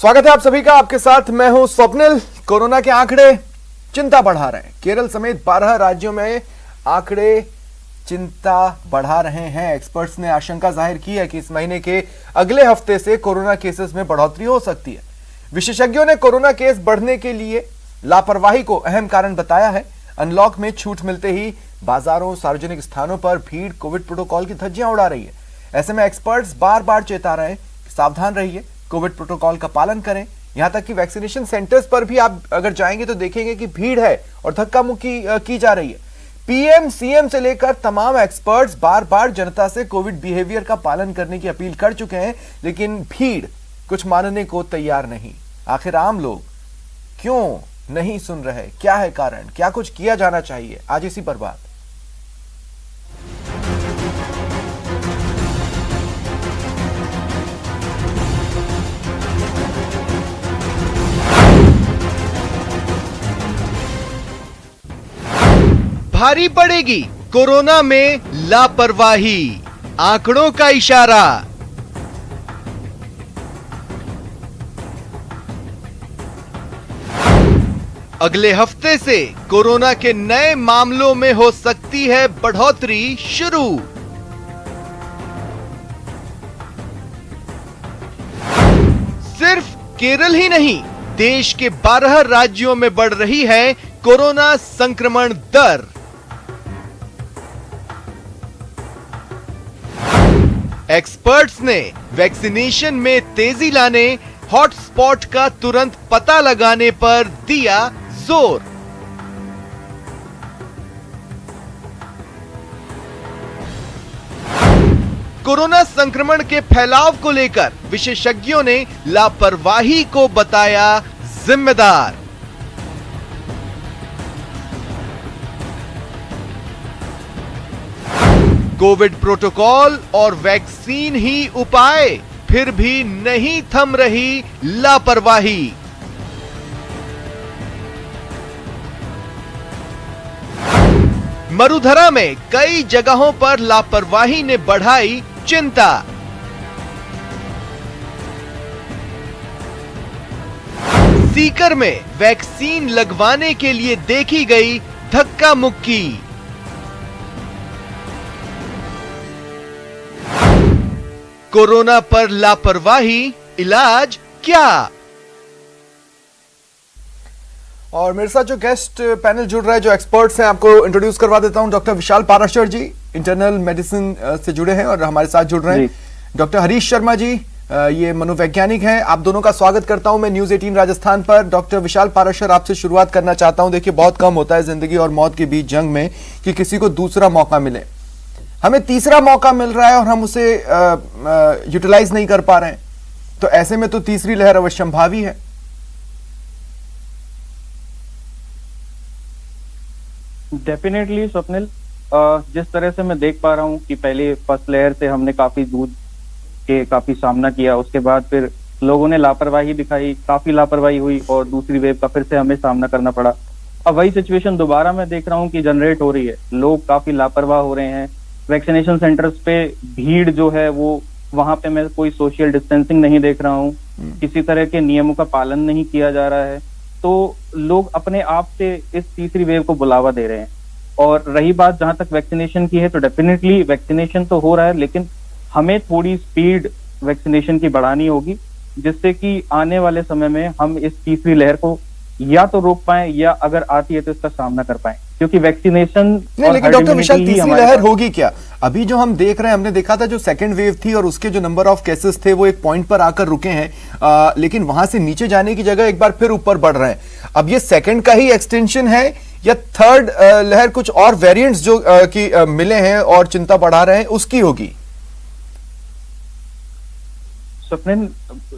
स्वागत है आप सभी का। आपके साथ मैं हूं स्वप्निल। कोरोना के आंकड़े चिंता बढ़ा रहे हैं। केरल समेत 12 राज्यों में आंकड़े चिंता बढ़ा रहे हैं। एक्सपर्ट्स ने आशंका जाहिर की है कि इस महीने के अगले हफ्ते से कोरोना केसेस में बढ़ोतरी हो सकती है। विशेषज्ञों ने कोरोना केस बढ़ने के लिए लापरवाही को अहम कारण बताया है। अनलॉक में छूट मिलते ही बाजारों, सार्वजनिक स्थानों पर भीड़ कोविड प्रोटोकॉल की धज्जियां उड़ा रही है। ऐसे में एक्सपर्ट्स बार बार चेता रहे हैं कि सावधान रहिए, कोविड प्रोटोकॉल का पालन करें। यहां तक कि वैक्सीनेशन सेंटर्स पर भी आप अगर जाएंगे तो देखेंगे कि भीड़ है और धक्का मुक्की की जा रही है। पीएम, सीएम से लेकर तमाम एक्सपर्ट्स बार बार जनता से कोविड बिहेवियर का पालन करने की अपील कर चुके हैं, लेकिन भीड़ कुछ मानने को तैयार नहीं। आखिर आम लोग क्यों नहीं सुन रहे? क्या है कारण? क्या कुछ किया जाना चाहिए? आज इसी पर बात। भारी पड़ेगी कोरोना में लापरवाही, आंकड़ों का इशारा। अगले हफ्ते से कोरोना के नए मामलों में हो सकती है बढ़ोतरी शुरू। सिर्फ केरल ही नहीं, देश के 12 राज्यों में बढ़ रही है कोरोना संक्रमण दर। एक्सपर्ट्स ने वैक्सीनेशन में तेजी लाने, हॉटस्पॉट का तुरंत पता लगाने पर दिया जोर। कोरोना संक्रमण के फैलाव को लेकर विशेषज्ञों ने लापरवाही को बताया जिम्मेदार। कोविड प्रोटोकॉल और वैक्सीन ही उपाय, फिर भी नहीं थम रही लापरवाही। मरुधरा में कई जगहों पर लापरवाही ने बढ़ाई चिंता। सीकर में वैक्सीन लगवाने के लिए देखी गई धक्का मुक्की। कोरोना पर लापरवाही, इलाज क्या? और मेरे साथ जो गेस्ट पैनल जुड़ रहा है, जो एक्सपर्ट्स हैं, आपको इंट्रोड्यूस करवा देता हूं। डॉक्टर विशाल पाराशर जी इंटरनल मेडिसिन से जुड़े हैं और हमारे साथ जुड़ रहे हैं। डॉक्टर हरीश शर्मा जी, ये मनोवैज्ञानिक हैं। आप दोनों का स्वागत करता हूं मैं न्यूज 18 राजस्थान पर। डॉक्टर विशाल पाराशर, आपसे शुरुआत करना चाहता हूं। देखिए, बहुत कम होता है जिंदगी और मौत के बीच जंग में कि किसी को दूसरा मौका मिले। हमें तीसरा मौका मिल रहा है और हम उसे यूटिलाइज नहीं कर पा रहे हैं, तो ऐसे में तो तीसरी लहर अवश्यंभावी है। डेफिनेटली स्वप्निल, जिस तरह से मैं देख पा रहा हूँ कि पहले फर्स्ट लेयर से हमने काफी सामना किया, उसके बाद फिर लोगों ने लापरवाही दिखाई, काफी लापरवाही हुई और दूसरी वेव का फिर से हमें सामना करना पड़ा। अब वही सिचुएशन दोबारा मैं देख रहा हूँ कि जनरेट हो रही है। लोग काफी लापरवाह हो रहे हैं। वैक्सीनेशन सेंटर्स पे भीड़ जो है वो, वहां पे मैं कोई सोशल डिस्टेंसिंग नहीं देख रहा हूँ, किसी तरह के नियमों का पालन नहीं किया जा रहा है। तो लोग अपने आप से इस तीसरी वेव को बुलावा दे रहे हैं। और रही बात जहां तक वैक्सीनेशन की है, तो डेफिनेटली वैक्सीनेशन तो हो रहा है, लेकिन हमें थोड़ी स्पीड वैक्सीनेशन की बढ़ानी होगी, जिससे कि आने वाले समय में हम इस तीसरी लहर को या तो रोक पाए या अगर आती है तो इसका सामना कर पाए, क्योंकि वैक्सीनेशन। लेकिन डॉक्टर विशाल, तीसरी लहर होगी क्या? अभी जो हम देख रहे हैं, हमने देखा था जो सेकंड वेव थी और उसके जो नंबर ऑफ केसेस थे वो एक पॉइंट पर आकर रुके हैं, लेकिन वहां से नीचे जाने की जगह एक बार फिर ऊपर बढ़ रहे हैं। अब ये सेकंड का ही एक्सटेंशन है या थर्ड लहर कुछ और वेरिएंट्स जो मिले हैं और चिंता बढ़ा रहे हैं, उसकी होगी? Swapnil,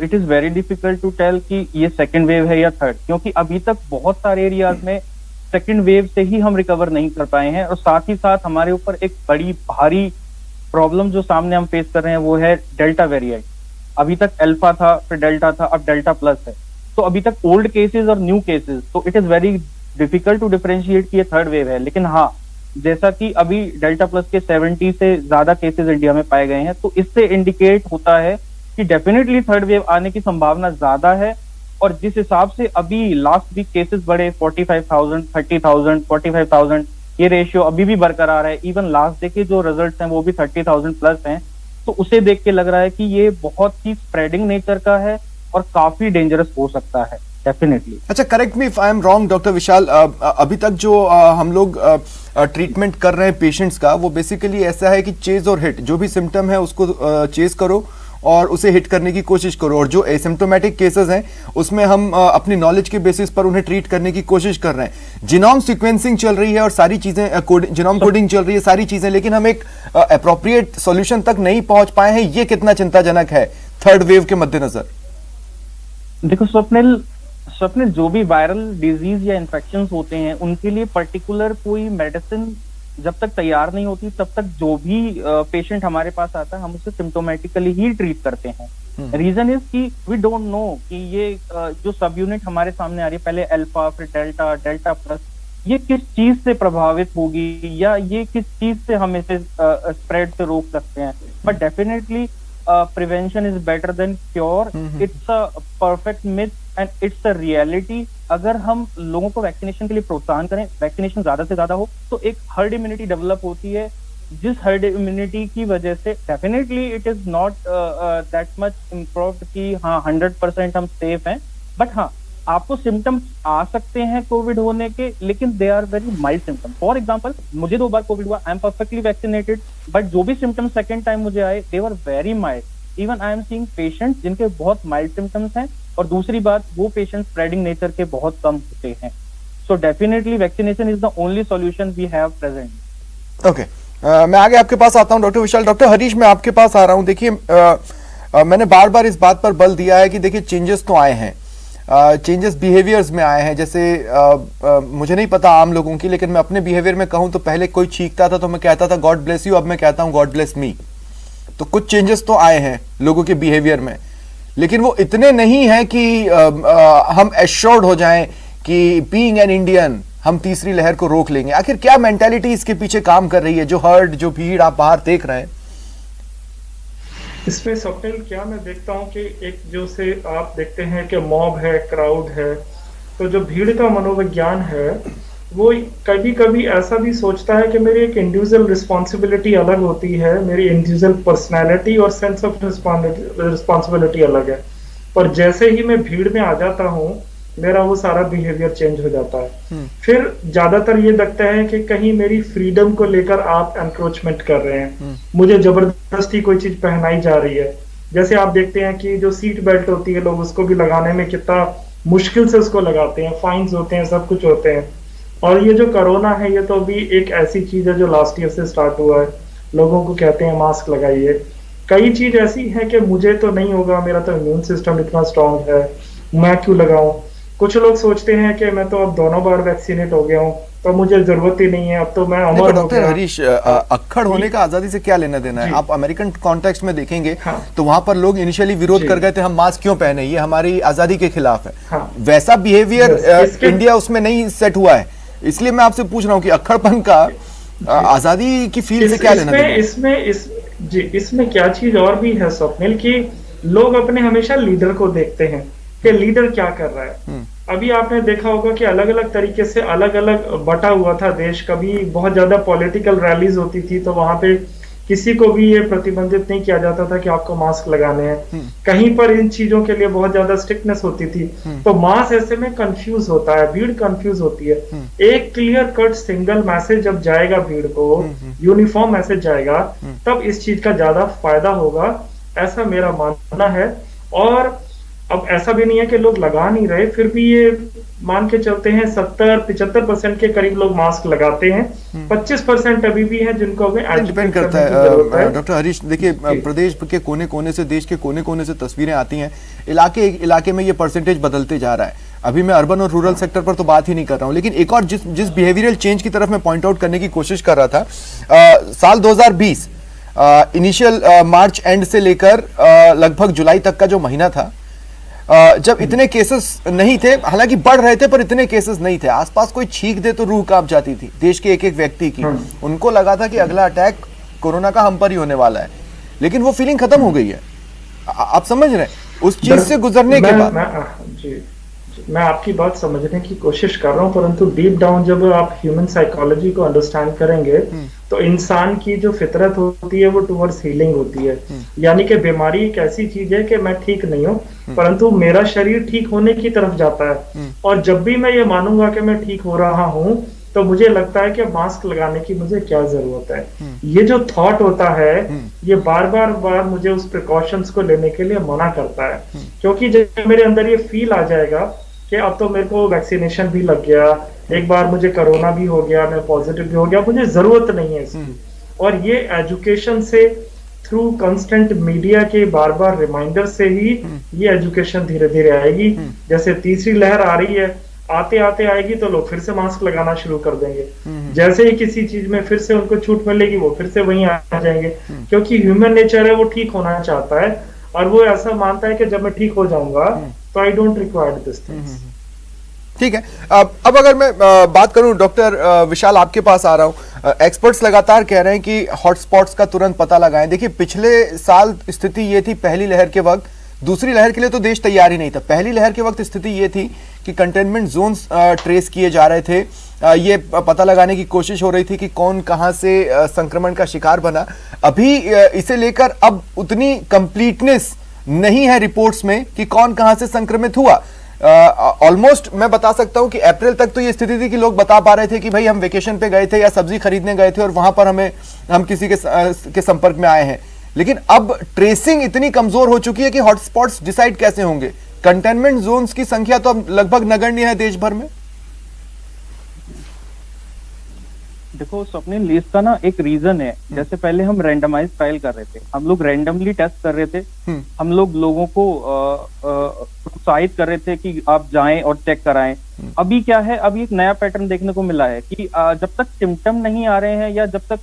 it is very difficult to tell कि ये सेकंड वेव है या थर्ड, क्योंकि अभी तक बहुत सारे एरियाज में सेकंड वेव से ही हम रिकवर नहीं कर पाए हैं। और साथ ही साथ हमारे ऊपर एक बड़ी भारी प्रॉब्लम जो सामने हम फेस कर रहे हैं वो है डेल्टा वेरिएंट। अभी तक अल्फा था, फिर डेल्टा था, अब डेल्टा प्लस है। तो अभी तक ओल्ड केसेस और न्यू केसेस, तो it is very difficult to differentiate कि ये थर्ड वेव है। लेकिन हाँ, जैसा कि अभी डेल्टा प्लस के 70 से ज्यादा केसेस इंडिया में पाए गए हैं, तो इससे इंडिकेट होता है कि डेफिनेटली थर्ड वेव आने की संभावना ज्यादा है। और जिस हिसाब से अभी लास्ट वीक केसेस बढ़े 45,000, 30,000, 45,000, ये रेशियो अभी भी बरकरार है। इवन लास्ट डे के जो रिजल्ट्स हैं वो भी 30,000 प्लस हैं। तो उसे देख के लग रहा है कि ये बहुत ही स्प्रेडिंग नेचर का है और काफी डेंजरस हो सकता है डेफिनेटली। अच्छा, correct me if I am wrong doctor Vishal, अभी तक जो हम लोग ट्रीटमेंट कर रहे हैं पेशेंट्स का, वो बेसिकली ऐसा है कि चेज और हिट, जो भी सिम्टम है उसको चेज करो और उसे हिट करने की कोशिश करो, और जो एसिम्प्टोमेटिक केसेस हैं उसमें हम अपनी नॉलेज के बेसिस पर उन्हें ट्रीट करने की कोशिश कर रहे हैं। जीनोम सीक्वेंसिंग चल रही है और सारी चीजें, जीनोम कोडिंग चल रही है, सारी चीजें, लेकिन हम एक अप्रोप्रिएट सॉल्यूशन तक नहीं पहुंच पाए हैं। ये कितना चिंताजनक है थर्ड वेव के मद्देनजर? देखो स्वप्निल, जो भी वायरल डिजीज या इन्फेक्शंस होते हैं उनके लिए पर्टिकुलर कोई मेडिसिन जब तक तैयार नहीं होती तब तक जो भी पेशेंट हमारे पास आता है हम उसे सिम्टोमेटिकली ही ट्रीट करते हैं। रीजन इज कि वी डोंट नो कि ये जो सब यूनिट हमारे सामने आ रही है, पहले अल्फा फिर डेल्टा, डेल्टा प्लस, ये किस चीज से प्रभावित होगी या ये किस चीज से हम इसे स्प्रेड से रोक सकते हैं। But definitely prevention is better than cure. It's a perfect myth and it's a reality. अगर हम लोगों को वैक्सीनेशन के लिए प्रोत्साहन करें, वैक्सीनेशन ज्यादा से ज्यादा हो, तो एक हर्ड इम्यूनिटी डेवलप होती है, जिस हर्ड इम्यूनिटी की वजह से definitely it is not that much improved कि हाँ 100% हम सेफ हैं। बट हाँ, आपको सिम्टम्स आ सकते हैं कोविड होने के, लेकिन they are very mild symptom. For example, मुझे 2 बार कोविड हुआ, I am perfectly vaccinated, but जो भी सिम्टम्स सेकेंड टाइम मुझे आए they were very mild. Even I am seeing patients जिनके बहुत माइल्ड सिम्टम्स हैं, और दूसरी बात, वो पेशेंट स्प्रेडिंग नेचर के बहुत कम होते हैं। So definitely vaccination is the only solution we have present. Okay, मैं आगे आपके पास आता हूं डॉक्टर विशाल। डॉक्टर हरीश, मैं आपके पास आ रहा हूं। देखिए, मैंने बार बार इस बात पर बल दिया है कि देखिए चेंजेस तो आए हैं, चेंजेस बिहेवियर्स में आए हैं। जैसे मुझे नहीं पता आम लोगों की, लेकिन मैं अपने बिहेवियर में कहूं तो पहले कोई छींकता था तो मैं कहता था गॉड ब्लेस यू, अब मैं कहता हूं गॉड ब्लेस मी। तो कुछ चेंजेस तो आए हैं लोगों के बिहेवियर में, लेकिन वो इतने नहीं है कि हम एश्योर्ड हो जाएं कि बीइंग एन इंडियन हम तीसरी लहर को रोक लेंगे। आखिर क्या मेंटालिटी इसके पीछे काम कर रही है, जो हर्ड, जो भीड़ आप बाहर देख रहे हैं? इसमें स्वप्निल, क्या मैं देखता हूँ कि एक जो से आप देखते हैं कि मॉब है, क्राउड है, तो जो भीड़ का मनोविज्ञान है वो कभी कभी ऐसा भी सोचता है कि मेरी एक इंडिविजुअल रिस्पॉन्सिबिलिटी अलग होती है, मेरी इंडिविजुअल पर्सनैलिटी और सेंस ऑफ रिस्पॉन्सिबिलिटी अलग है। पर जैसे ही मैं भीड़ में आ जाता हूँ मेरा वो सारा बिहेवियर चेंज हो जाता है। फिर ज्यादातर ये लगता है कि कहीं मेरी फ्रीडम को लेकर आप एनक्रोचमेंट कर रहे हैं, मुझे जबरदस्ती कोई चीज पहनाई जा रही है। जैसे आप देखते हैं कि जो सीट बेल्ट होती है, लोग उसको भी लगाने में कितना मुश्किल से उसको लगाते हैं, फाइन्स होते हैं, सब कुछ होते हैं। और ये जो कोरोना है ये तो अभी एक ऐसी चीज है जो लास्ट ईयर से स्टार्ट हुआ है, लोगों को कहते हैं मास्क लगाइए। कई चीज ऐसी है कि मुझे तो नहीं होगा, मेरा तो इम्यून सिस्टम इतना स्ट्रांग है, मैं क्यों लगाऊं। कुछ लोग सोचते हैं कि मैं तो अब दोनों बार वैक्सीनेट हो गया हूं तो मुझे जरूरत ही नहीं है, अब तो मैं अमर हो गया। डॉक्टर हरीश, अक्खड़ होने का आजादी से क्या लेना देना है? आप अमेरिकन कॉन्टेक्स्ट में देखेंगे तो वहां पर लोग इनिशियली विरोध कर गए थे, हम मास्क क्यों पहने, ये हमारी आजादी के खिलाफ है। वैसा बिहेवियर इंडिया उसमें नहीं सेट हुआ है, इसलिए मैं आपसे पूछ रहा हूँ कि अक्खड़पन का आजादी की फील से क्या लेना देना है? इसमें क्या चीज और भी है स्वप्निल, कि लोग अपने हमेशा लीडर को देखते हैं कि लीडर क्या कर रहा है। अभी आपने देखा होगा कि अलग अलग तरीके से अलग अलग बटा हुआ था देश। कभी बहुत ज्यादा पॉलिटिकल रैलीज होती थी तो वहां पे किसी को भी ये प्रतिबंधित नहीं किया जाता था कि आपको मास्क लगाने हैं। कहीं पर इन चीजों के लिए बहुत ज्यादा स्ट्रिक्टनेस होती थी। तो मास ऐसे में कंफ्यूज होता है, भीड़ कंफ्यूज होती है। एक क्लियर कट सिंगल मैसेज जब जाएगा भीड़ को, यूनिफॉर्म मैसेज जाएगा, तब इस चीज का ज्यादा फायदा होगा, ऐसा मेरा मानना है। और अब ऐसा भी नहीं है कि लोग लगा नहीं रहे, फिर भी ये मान के चलते हैं 70-75% के करीब लोग मास्क लगाते हैं, 25% अभी भी है जिनको डिपेंड करता है। डॉक्टर हरीश, देखिए प्रदेश के कोने कोने से, देश के कोने कोने से तस्वीरें आती हैं, इलाके में ये परसेंटेज बदलते जा रहा है। अभी मैं अर्बन और रूरल सेक्टर पर तो बात ही नहीं कर रहा हूँ, लेकिन एक और जिस बिहेवियरल चेंज की तरफ मैं पॉइंट आउट करने की कोशिश कर रहा था, साल 2020 इनिशियल मार्च एंड से लेकर लगभग जुलाई तक का जो महीना था, जब इतने केसेस नहीं थे, हालांकि बढ़ रहे थे पर इतने केसेस नहीं थे, आसपास कोई छींक दे तो रूह कांप जाती थी देश के एक एक व्यक्ति की। उनको लगा था कि अगला अटैक कोरोना का हम पर ही होने वाला है, लेकिन वो फीलिंग खत्म हो गई है। आप समझ रहे हैं उस चीज से गुजरने के बाद। जी, मैं आपकी बात समझने की कोशिश कर रहा हूँ, परंतु डीप डाउन जब आप ह्यूमन साइकोलॉजी को अंडरस्टैंड करेंगे तो इंसान की जो फितरत होती है वो टुवर्ड्स हीलिंग होती है। यानी कि बीमारी एक ऐसी चीज है कि मैं ठीक नहीं हूँ, परंतु मेरा शरीर ठीक होने की तरफ जाता है। और जब भी मैं ये मानूंगा कि मैं ठीक हो रहा हूँ तो मुझे लगता है कि मास्क लगाने की मुझे क्या जरूरत है। ये जो थॉट होता है ये बार बार मुझे उस प्रिकॉशंस को लेने के लिए मना करता है, क्योंकि जब मेरे अंदर ये फील आ जाएगा कि अब तो मेरे को वैक्सीनेशन भी लग गया, एक बार मुझे कोरोना भी हो गया, मैं पॉजिटिव भी हो गया, मुझे जरूरत नहीं है इसकी। और ये एजुकेशन से, थ्रू कंस्टेंट मीडिया के बार बार रिमाइंडर से ही ये एजुकेशन धीरे धीरे आएगी। जैसे तीसरी लहर आ रही है, आते आते आएगी तो लोग फिर से मास्क लगाना शुरू कर देंगे। जैसे ही किसी चीज में फिर से उनको छूट मिलेगी वो फिर से वहीं आ जाएंगे, क्योंकि ह्यूमन नेचर है, वो ठीक होना चाहता है और वो ऐसा मानता है कि जब मैं ठीक हो जाऊंगा तो I don't require this things. ठीक है, अब अगर मैं बात करूं डॉक्टर विशाल, आपके पास आ रहा हूं। एक्सपर्ट्स लगातार कह रहे हैं कि हॉटस्पॉट्स का तुरंत पता लगाएं। देखिए पिछले साल स्थिति ये थी पहली लहर के वक्त, दूसरी लहर के लिए तो देश तैयार ही नहीं था। पहली लहर के वक्त स्थिति ये थी कि कंटेनमेंट जोन्स ट्रेस किए जा रहे थे, ये पता लगाने की कोशिश हो रही थी कि कौन कहां से संक्रमण का शिकार बना। अभी इसे लेकर अब उतनी कंप्लीटनेस नहीं है रिपोर्ट्स में कि कौन कहां से संक्रमित हुआ। ऑलमोस्ट मैं बता सकता हूं कि अप्रैल तक तो ये स्थिति थी कि लोग बता पा रहे थे कि भाई हम वेकेशन पे गए थे या सब्जी खरीदने गए थे और वहां पर हम किसी के संपर्क में आए हैं। लेकिन अब ट्रेसिंग इतनी कमजोर हो चुकी है कि हॉटस्पॉट्स डिसाइड कैसे होंगे? कंटेनमेंट जोन्स की संख्या तो अब लगभग नगण्य है देश भर में। देखो स्वप्निल, इसका ना एक रीजन है। जैसे पहले हम रैंडमाइज ट्रायल कर रहे थे, हम लोग रैंडमली टेस्ट कर रहे थे, हम लोग लोगों को प्रोत्साहित कर रहे थे कि आप जाएं और चेक कराएं। अभी क्या है, अभी एक नया पैटर्न देखने को मिला है कि जब तक सिम्टम नहीं आ रहे हैं या जब तक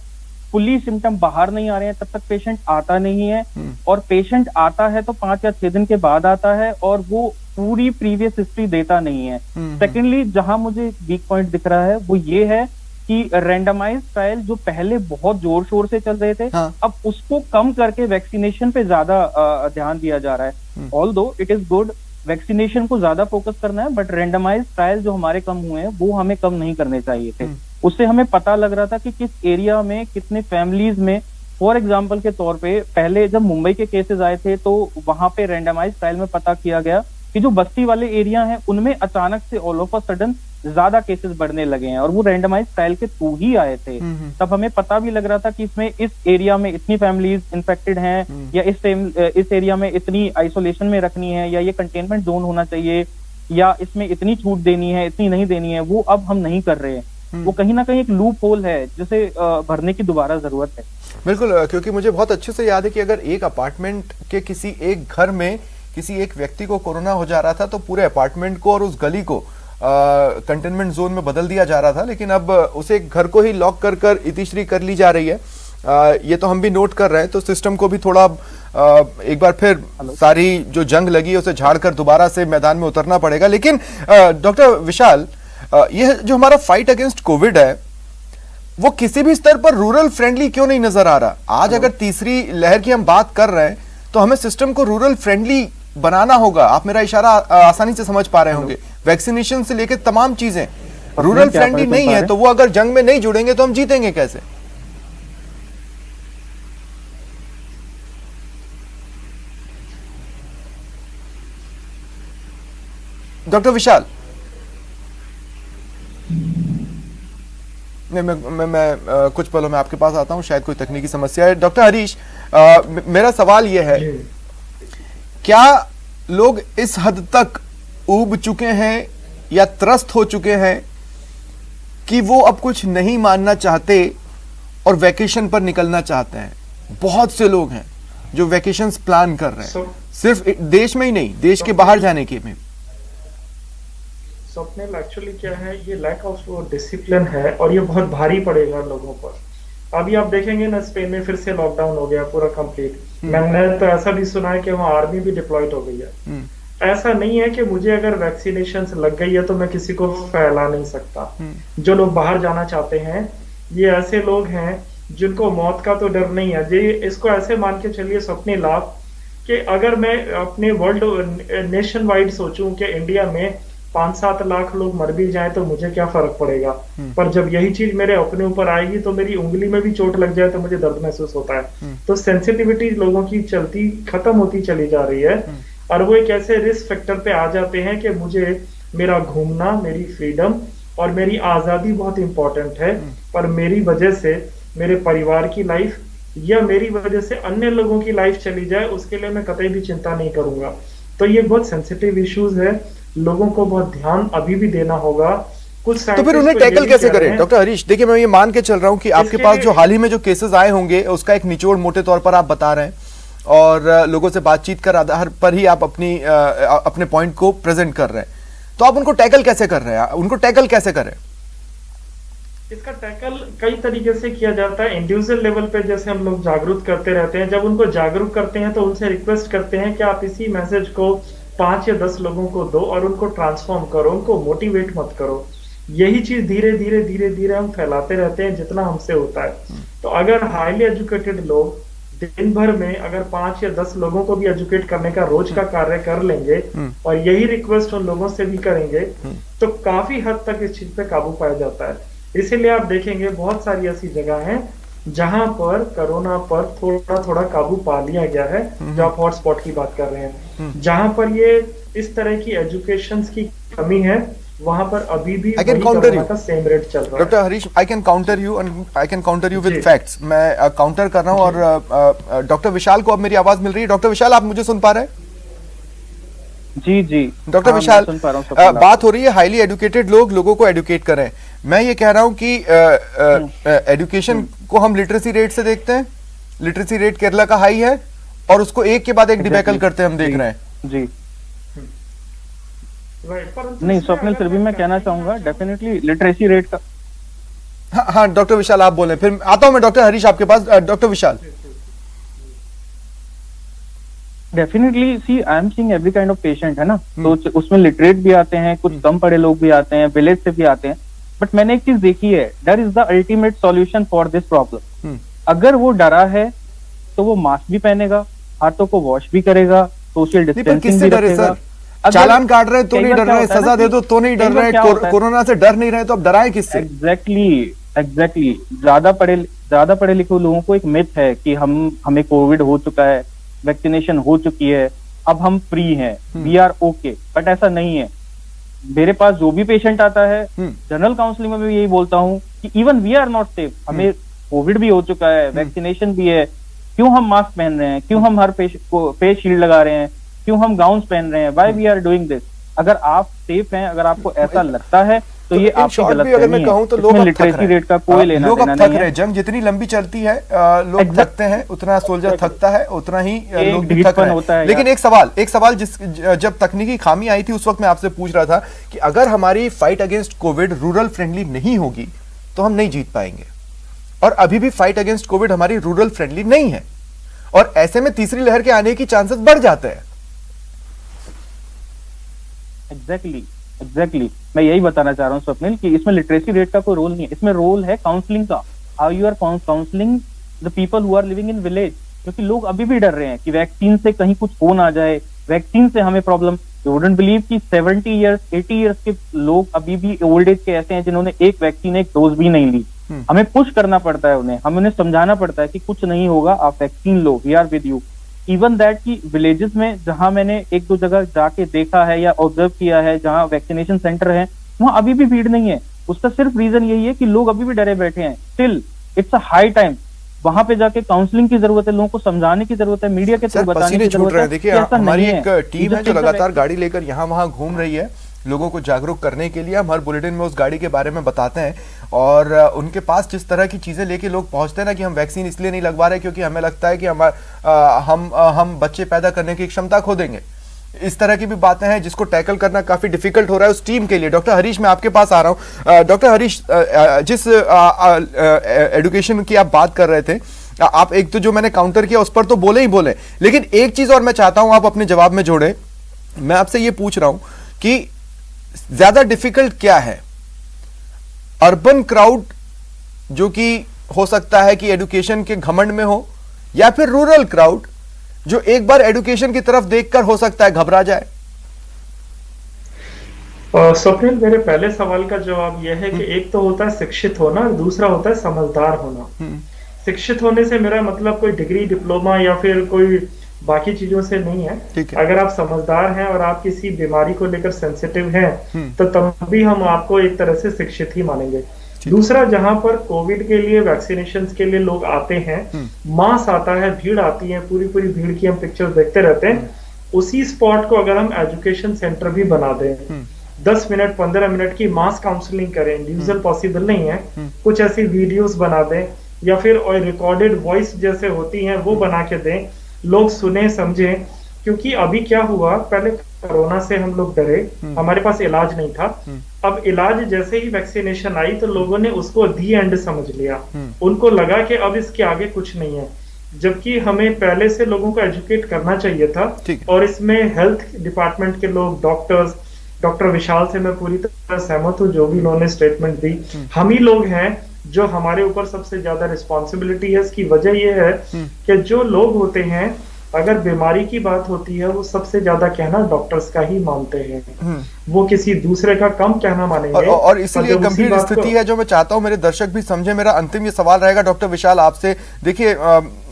फुली सिम्टम बाहर नहीं आ रहे हैं तब तक पेशेंट आता नहीं है, और पेशेंट आता है तो 5 या 6 दिन के बाद आता है और वो पूरी प्रीवियस हिस्ट्री देता नहीं है। सेकेंडली, जहां मुझे वीक पॉइंट दिख रहा है वो ये है कि रैंडमाइज ट्रायल जो पहले बहुत जोर शोर से चल रहे थे, अब उसको कम करके वैक्सीनेशन पे ज्यादा ध्यान दिया जा रहा है। Although it is good, vaccination को ज्यादा फोकस करना है, बट रैंडमाइज ट्रायल जो हमारे कम हुए हैं वो हमें कम नहीं करने चाहिए थे। उससे हमें पता लग रहा था कि किस एरिया में कितने फैमिलीज में, फॉर एग्जाम्पल के तौर पे पहले जब मुंबई के केसेस आए थे तो वहां पे रैंडमाइज ट्रायल में पता किया गया कि जो बस्ती वाले एरिया हैं उनमें अचानक से ऑल ऑफ अ सडन ज्यादा केसेस बढ़ने लगे हैं, और वो रैंडमाइज ट्रायल के थ्रू ही आए थे। तब हमें पता भी लग रहा था कि इसमें इस एरिया में इतनी फैमिलीज इन्फेक्टेड हैं, या इस एरिया में इतनी आइसोलेशन में रखनी है, या ये कंटेनमेंट जोन होना चाहिए, या इसमें इतनी छूट देनी है, इतनी नहीं देनी है। वो अब हम नहीं कर रहे हैं। वो कहीं ना कहीं एक लूप होल है जिसे भरने की दोबारा जरूरत है। बिल्कुल, क्योंकि मुझे बहुत अच्छे से याद है कि अगर एक अपार्टमेंट के किसी एक घर में किसी एक व्यक्ति को कोरोना हो जा रहा था तो पूरे अपार्टमेंट को और उस गली को कंटेनमेंट जोन में बदल दिया जा रहा था। लेकिन अब उसे घर को ही लॉक कर इतिश्री कर ली जा रही है। ये तो हम भी नोट कर रहे हैं, तो सिस्टम को भी थोड़ा एक बार फिर सारी जो जंग लगी है उसे झाड़ कर दोबारा से मैदान में उतरना पड़ेगा। लेकिन डॉक्टर विशाल, ये जो हमारा फाइट अगेंस्ट कोविड है वो किसी भी स्तर पर रूरल फ्रेंडली क्यों नहीं नजर आ रहा? आज अगर तीसरी लहर की हम बात कर रहे हैं तो हमें सिस्टम को रूरल फ्रेंडली बनाना होगा। आप मेरा इशारा आसानी से समझ पा रहे होंगे। वैक्सीनेशन से लेकर तमाम चीजें रूरल फ्रेंडली नहीं है, तो वो अगर जंग में नहीं जुड़ेंगे तो हम जीतेंगे कैसे? डॉक्टर विशाल, मैं कुछ पलों में आपके पास आता हूं, शायद कोई तकनीकी समस्या है। डॉक्टर हरीश, मेरा सवाल यह है, क्या लोग इस हद तक ऊब चुके हैं या त्रस्त हो चुके हैं कि वो अब कुछ नहीं मानना चाहते और वैकेशन पर निकलना चाहते हैं? बहुत से लोग हैं जो वैकेशंस प्लान कर रहे हैं, सिर्फ देश में ही नहीं, देश के बाहर जाने के में। स्वप्निल, एक्चुअली क्या है, ये लैक ऑफ डिसिप्लिन है और ये बहुत भारी पड़ेगा लोगों पर। अभी आप देखेंगे ना, स्पेन में फिर से लॉकडाउन हो गया पूरा कंप्लीट। मैंने तो ऐसा भी सुना है कि वहाँ आर्मी भी डिप्लॉयड हो गई है। ऐसा नहीं है कि मुझे अगर वैक्सीनेशन लग गई है तो मैं किसी को फैला नहीं सकता। जो लोग बाहर जाना चाहते हैं ये ऐसे लोग हैं जिनको मौत का तो डर नहीं है। जी, इसको ऐसे मान के चलिए स्वप्निल आप कि अगर मैं अपने वर्ल्ड नेशन वाइड सोचूं कि इंडिया में 5-7 लाख लोग मर भी जाए तो मुझे क्या फर्क पड़ेगा, पर जब यही चीज मेरे अपने ऊपर आएगी तो मेरी उंगली में भी चोट लग जाए तो मुझे दर्द महसूस होता है। तो सेंसिटिविटी लोगों की चलती खत्म होती चली जा रही है और वो एक ऐसे रिस्क फैक्टर पे आ जाते हैं कि मुझे मेरा घूमना, मेरी फ्रीडम और मेरी आजादी बहुत इंपॉर्टेंट है, पर मेरी वजह से मेरे परिवार की लाइफ या मेरी वजह से अन्य लोगों की लाइफ चली जाए उसके लिए मैं कतई भी चिंता नहीं करूंगा। तो ये बहुत सेंसिटिव इश्यूज है, लोगों को बहुत ध्यान अभी भी देना होगा। कुछ तो फिर उन्हें टैकल कैसे करें डॉक्टर हरीश? देखिए, मैं ये मान के चल रहा हूं कि आपके पास जो हाल ही में जो केसेस आए होंगे उसका एक निचोड़ मोटे तौर पर आप बता रहे हैं और लोगों से बातचीत कर आधार पर ही आप अपने पॉइंट को प्रेजेंट कर रहे हैं। तो आप उनको टैकल कैसे कर रहे हैं? उनको टैकल कैसे करें? इसका टैकल कई तरीके से किया जाता है। इंडिविजुअल लेवल पे जैसे हम लोग जागरूक करते रहते हैं, जब उनको जागरूक करते हैं तो उनसे रिक्वेस्ट करते हैं कि आप इसी मैसेज को 5 या 10 लोगों को दो और उनको ट्रांसफॉर्म करो, उनको मोटिवेट मत करो। यही चीज धीरे धीरे धीरे धीरे हम फैलाते रहते हैं जितना हमसे होता है। तो अगर हाईली एजुकेटेड लोग दिन भर में अगर 5 या 10 लोगों को भी एजुकेट करने का रोज का कार्य कर लेंगे और यही रिक्वेस्ट उन लोगों से भी करेंगे तो काफी हद तक इस चीज पे काबू पाया जाता है। इसीलिए आप देखेंगे बहुत सारी ऐसी जगह हैं जहां पर कोरोना पर थोड़ा थोड़ा काबू पा लिया गया है, जो आप हॉटस्पॉट की बात कर रहे हैं। जहां पर ये इस तरह की एजुकेशन की कमी है वहां पर अभी भी कोरोना का सेम रेट चल रहा है। Doctor Harish, I can counter you with facts. मैं काउंटर कर रहा हूं और डॉक्टर विशाल को अब मेरी आवाज मिल रही है। डॉक्टर विशाल, आप मुझे सुन पा रहे हैं? जी जी डॉक्टर विशाल, बात हो रही है हाईली एजुकेटेड लोगों को एडुकेट करें। मैं ये कह रहा हूं कि एजुकेशन को हम लिटरेसी रेट से देखते हैं। लिटरेसी रेट केरला का हाई है और उसको एक के बाद एक डिबैकल करते हम देख रहे हैं। जी नहीं स्वप्निल, फिर भी मैं कहना चाहूंगा डेफिनेटली लिटरेसी रेट का। हाँ डॉक्टर विशाल आप बोले, फिर आता हूं मैं डॉक्टर हरीश आपके पास। Doctor Vishal, definitely see I am seeing every kind of patient, है ना। तो उसमें लिटरेट भी आते हैं, कुछ कम पढ़े लोग भी आते हैं, विलेज से भी आते हैं। बट मैंने एक चीज देखी है, that is the ultimate solution for this problem. अगर वो डरा है तो वो मास्क भी पहनेगा, हाथों को वॉश भी करेगा, सोशल डिस्टेंसिंग भी रखेगा। चालान काट रहे तो नहीं डर रहे, सजा दे दो तो नहीं डर रहे, कोरोना से डर नहीं रहे तो अब डराए किससे? एग्जैक्टली ज्यादा पढ़े लिखे लोगों को एक मिथ है कि हमें कोविड हो चुका है, वैक्सीनेशन हो चुकी है, अब हम फ्री हैं, वी आर ओके। बट ऐसा नहीं है। मेरे पास जो भी पेशेंट आता है, जनरल काउंसलिंग में भी यही बोलता हूँ कि even we are not safe. हमें कोविड भी हो चुका है, वैक्सीनेशन भी है, क्यों हम मास्क पहन रहे हैं, क्यों हम हर फेस शील्ड लगा रहे हैं, क्यों हम गाउन्स पहन रहे हैं, why we are doing this. अगर आप सेफ हैं, अगर आपको ऐसा लगता है तो ये आपकी गलतफहमी है। तो लोग लिटरेसी रेट का कोई लेना देना नहीं है। जंग जितनी लंबी चलती है लोग थकते हैं, उतना सोल्जर थकता है, उतना ही लोग भी थक रहे हैं। लेकिन एक सवाल जब तकनीकी खामी आई थी उस वक्त मैं आपसे पूछ रहा था कि अगर हमारी fight against Covid rural friendly नहीं होगी तो हम नहीं जीत पाएंगे। और अभी भी फाइट अगेंस्ट कोविड हमारी रूरल फ्रेंडली नहीं है और ऐसे में तीसरी लहर के आने की चांसेस बढ़ जाते हैं। एग्जैक्टली मैं यही बताना चाह रहा हूँ स्वप्निल कि इसमें लिटरेसी रेट का कोई रोल नहीं है, इसमें रोल है काउंसलिंग का। How you are counselling the people who are living in village, क्योंकि लोग अभी भी डर रहे हैं कि वैक्सीन से कहीं कुछ हो ना जाए, वैक्सीन से हमें प्रॉब्लम। यू वुडंट बिलीव कि 70 इयर्स 80 इयर्स के लोग अभी भी ओल्ड एज के ऐसे हैं जिन्होंने एक वैक्सीन एक डोज भी नहीं ली। हमें पुश करना पड़ता है उन्हें, हमें समझाना पड़ता है कि कुछ नहीं होगा, आप वैक्सीन लो, we are with you. Even that कि विलेजेस में जहां मैंने 1-2 जगह जाके देखा है या ऑब्जर्व किया है जहां वैक्सीनेशन सेंटर है, वहां अभी भी भीड़ नहीं है। उसका सिर्फ रीजन यही है कि लोग अभी भी डरे बैठे हैं। Still it's a high time, वहां पे जाके काउंसलिंग की जरूरत है, लोगों को समझाने की जरूरत है, मीडिया के थ्रू बताने की जरूरत है। देखिए हमारी एक टीम है जो लगातार गाड़ी लेकर यहाँ वहां घूम रही है लोगों को जागरूक करने के लिए। हम हर बुलेटिन में उस गाड़ी के बारे में बताते हैं और उनके पास जिस तरह की चीजें लेके लोग पहुंचते हैं ना कि हम वैक्सीन इसलिए नहीं लगवा रहे क्योंकि हमें लगता है कि हम बच्चे पैदा करने की क्षमता खो देंगे, इस तरह की भी बातें हैं जिसको टैकल करना काफी डिफिकल्ट हो रहा है उस टीम के लिए। डॉक्टर हरीश, मैं आपके पास आ रहा हूं। डॉक्टर हरीश, जिस एडुकेशन की आप बात कर रहे थे, आप एक तो जो मैंने काउंटर किया उस पर तो बोले ही बोले, लेकिन एक चीज और मैं चाहता हूं आप अपने जवाब में जोड़े। मैं आपसे ये पूछ रहा हूं कि ज्यादा डिफिकल्ट क्या है, अर्बन क्राउड जो कि हो सकता है कि एडुकेशन के घमंड में हो, या फिर रूरल क्राउड जो एक बार एजुकेशन की तरफ देखकर हो सकता है घबरा जाए? स्वप्निल, मेरे पहले सवाल का जवाब यह है कि एक तो होता है शिक्षित होना और दूसरा होता है समझदार होना। शिक्षित होने से मेरा मतलब कोई डिग्री, डिप्लोमा या फिर कोई बाकी चीजों से नहीं है। अगर आप समझदार हैं और आप किसी बीमारी को लेकर सेंसिटिव हैं तो तब भी हम आपको एक तरह से शिक्षित ही मानेंगे। दूसरा, जहां पर कोविड के लिए, वैक्सीनेशन के लिए लोग आते हैं, मास आता है, भीड़ आती है, पूरी पूरी भीड़ की हम पिक्चर्स देखते रहते हैं। उसी स्पॉट को अगर हम एजुकेशन सेंटर भी बना दें, 10 मिनट 15 मिनट की मास काउंसलिंग करें, इंडिविजुअल पॉसिबल नहीं है, कुछ ऐसी वीडियोस बना दें या फिर रिकॉर्डेड वॉइस जैसे होती हैं वो बना के दें, लोग सुने समझें। क्योंकि अभी क्या हुआ, पहले कोरोना से हम लोग डरे, हमारे पास इलाज नहीं था। अब इलाज जैसे ही वैक्सीनेशन आई तो लोगों ने उसको दी एंड समझ लिया, उनको लगा कि अब इसके आगे कुछ नहीं है, जबकि हमें पहले से लोगों को एजुकेट करना चाहिए था। और इसमें हेल्थ डिपार्टमेंट के लोग, डॉक्टर्स, डॉक्टर विशाल से मैं पूरी तरह सहमत हूँ, जो भी उन्होंने स्टेटमेंट दी, हम ही लोग हैं जो हमारे ऊपर सबसे ज्यादा रिस्पॉन्सिबिलिटी है। इसकी वजह यह है कि जो लोग होते हैं, अगर बीमारी की बात होती है, वो सबसे ज्यादा कहना डॉक्टर्स का ही मानते हैं, वो किसी दूसरे का कम कहना मानेंगे। और इसलिए गंभीर स्थिति है जो मैं चाहता हूं मेरे दर्शक भी समझे। मेरा अंतिम ये सवाल रहेगा डॉक्टर विशाल आपसे। देखिए,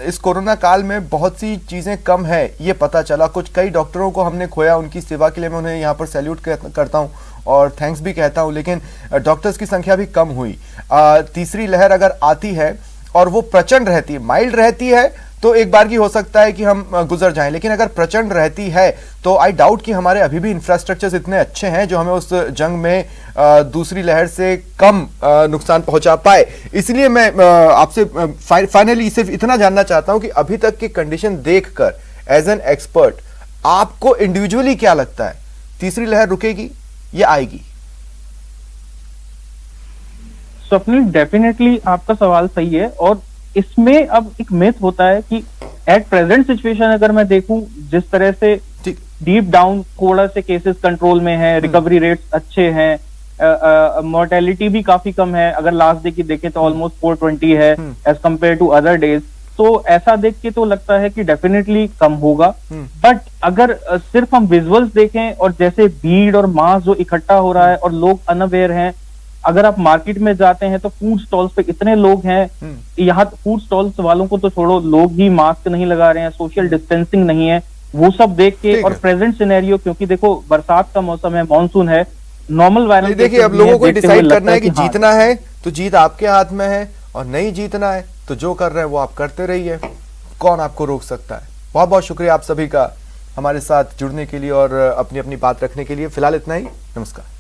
इस कोरोना काल में बहुत सी चीजें कम है, ये पता चला। कई डॉक्टरों को हमने खोया, उनकी सेवा के लिए मैं उन्हें यहाँ पर सैल्यूट करता हूँ और थैंक्स भी कहता हूं, लेकिन डॉक्टर्स की संख्या भी कम हुई। तीसरी लहर अगर आती है और वो प्रचंड रहती है, माइल्ड रहती है तो एक बार की हो सकता है कि हम गुजर जाएं, लेकिन अगर प्रचंड रहती है तो आई डाउट कि हमारे अभी भी इंफ्रास्ट्रक्चर्स इतने अच्छे हैं जो हमें उस जंग में दूसरी लहर से कम नुकसान पहुंचा पाए। इसलिए मैं आपसे फाइनली सिर्फ इतना जानना चाहता हूं कि अभी तक की कंडीशन देखकर एज एन एक्सपर्ट आपको इंडिविजुअली क्या लगता है, तीसरी लहर रुकेगी या आएगी? स्वप्निल, डेफिनेटली आपका सवाल सही है। और इसमें अब एक मिथ होता है कि एट प्रेजेंट सिचुएशन अगर मैं देखूं, जिस तरह से डीप डाउन थोड़ा से केसेस कंट्रोल में है, रिकवरी रेट्स अच्छे हैं, मोर्टेलिटी भी काफी कम है, अगर लास्ट डे की देखें तो ऑलमोस्ट 420 है as compare to other days, तो ऐसा देख के तो लगता है कि डेफिनेटली कम होगा। बट अगर सिर्फ हम विजुअल्स देखें और जैसे भीड़ और मास जो इकट्ठा हो रहा है और लोग अनअवेयर हैं, अगर आप मार्केट में जाते हैं तो फूड स्टॉल्स पे इतने लोग हैं, यहाँ फूड स्टॉल्स वालों को तो छोड़ो, लोग ही मास्क नहीं लगा रहे हैं, सोशल डिस्टेंसिंग नहीं है, वो सब देख के और प्रेजेंट सिनेरियो, क्योंकि देखो बरसात का मौसम है, मॉनसून है, नॉर्मल वायरल। देखिए, अब लोगों को डिसाइड करना है कि जीतना है तो जीत आपके हाथ में है, और नहीं जीतना है तो जो कर रहे हैं वो आप करते रहिए, कौन आपको रोक सकता है। बहुत बहुत शुक्रिया आप सभी का हमारे साथ जुड़ने के लिए और अपनी अपनी बात रखने के लिए। फिलहाल इतना ही, नमस्कार।